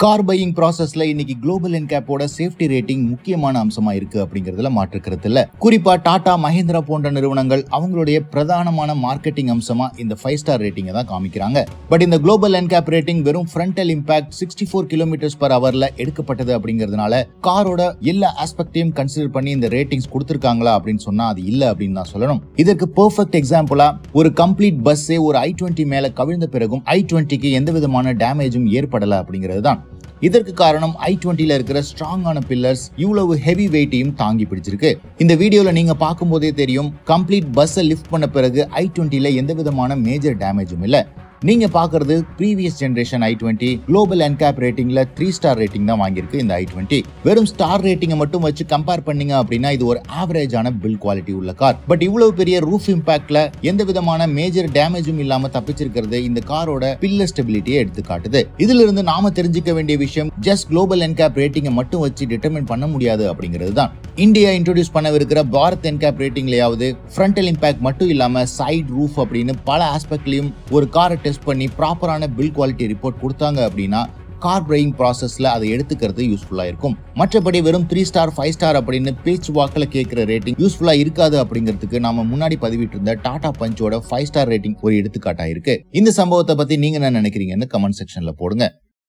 Car buying ப்ராசஸ்ல இன்னைக்கு global என்கேப்போட safety rating முக்கியமான அம்சமா இருக்கு அப்படிங்கறதுல மாற்றுக்கிறது இல்ல. குறிப்பா டாடா, மஹிந்திரா போன்ற நிறுவனங்கள் அவங்களுடைய பிரதானமான மார்க்கெட்டிங் அம்சமா இந்த 5 ஸ்டார் ரேட்டிங்கை தான் காமிக்கிறாங்க. பட் இந்த குளோபல் என்கேப் ரேட்டிங் வெறும் ஃப்ரண்டல் இம்பாக்ட் 64 km/hல எடுக்கப்பட்டது அப்படிங்கிறதுனால காரோட எல்லா ஆஸ்பெக்டையும் கன்சிடர் பண்ணி இந்த ரேட்டிங்ஸ் கொடுத்திருக்காங்களா அப்படின்னு சொன்னா அது இல்ல அப்படின்னு தான் சொல்லணும். இதற்கு பெர்ஃபெக்ட் எக்ஸாம்பிளா ஒரு கம்ப்ளீட் பஸ்ஸே ஒரு i20 மேல கவிழ்ந்த பிறகும் i20க்கு எந்த விதமான டேமேஜும் ஏற்படல அப்படிங்கிறது தான். இதற்கு காரணம் i20ல இருக்கிற ஸ்ட்ராங்கான பில்லர்ஸ் இவ்வளவு ஹெவி வெயிட்டையும் தாங்கி பிடிச்சிருக்கு. இந்த வீடியோல நீங்க பார்க்கும்போதே தெரியும், கம்ப்ளீட் பஸ்ஸை லிஃப்ட் பண்ண பிறகு i20ல எந்த விதமான மேஜர் டேமேஜும் இல்ல. நீங்க பாக்குறது previous generation i20 global NCAP ரேட்டிங்ல 3 ஸ்டார் ரேட்டிங் தான் வாங்கியிருக்கு. இந்த i20 வெறும் ஸ்டார் ரேட்டிங்கை மட்டும் வச்சு கம்பேர் பண்ணீங்க அப்படின்னா இது ஒரு ஆவரேஜான பில்ட் குவாலிட்டி உள்ள கார். பட் இவ்வளவு பெரிய ரூஃப் இம்பாக்ட்ல எந்த விதமான மேஜர் டேமேஜும் இல்லாம தப்பிச்சிருக்கிறது இந்த காரோட பில்லர் ஸ்டெபிலிட்டியை எடுத்து காட்டுது. இதுல இருந்து நாம தெரிஞ்சுக்க வேண்டிய விஷயம், ஜஸ்ட் குளோபல் என்கேப் ரேட்டிங்கை மட்டும் வச்சு டிட்டர்மின் பண்ண முடியாது அப்படிங்கிறது தான். இந்தியா இன்ட்ரோடியூஸ் பண்ணவிருக்கிற பாரத் என்கேப் ரேட்டிங்லயாவது ஃப்ரண்டல் இம்பாக்ட் மட்டும் இல்லாம சைட் ரூஃப் அப்படின்னு பல ஆஸ்பெக்ட்லயும் ஒரு காரை டெஸ்ட் பண்ணி ப்ராப்பரான பில்ட் குவாலிட்டி ரிப்போர்ட் கொடுத்தாங்க அப்படின்னா கார் பையிங் ப்ராசஸ்ல அதை எடுத்துக்கிறது யூஸ்ஃபுல்லா இருக்கும். மற்றபடி வெறும் 3 ஸ்டார் 5 ஸ்டார் அப்படின்னு பேச்சு வாக்கில் கேட்கிற ரேட்டிங் யூஸ்ஃபுல்லா இருக்காது அப்படிங்கிறதுக்கு நாம முன்னாடி பதிவிட்டு இருந்த டாடா பஞ்சோட 5 ஸ்டார் ரேட்டிங் ஒரு எடுத்துக்காட்டா இருக்கு. இந்த சம்பவத்தை பத்தி நீங்க என்ன நினைக்கிறீங்கன்னு கமெண்ட் செக்ஷன்ல போடுங்க.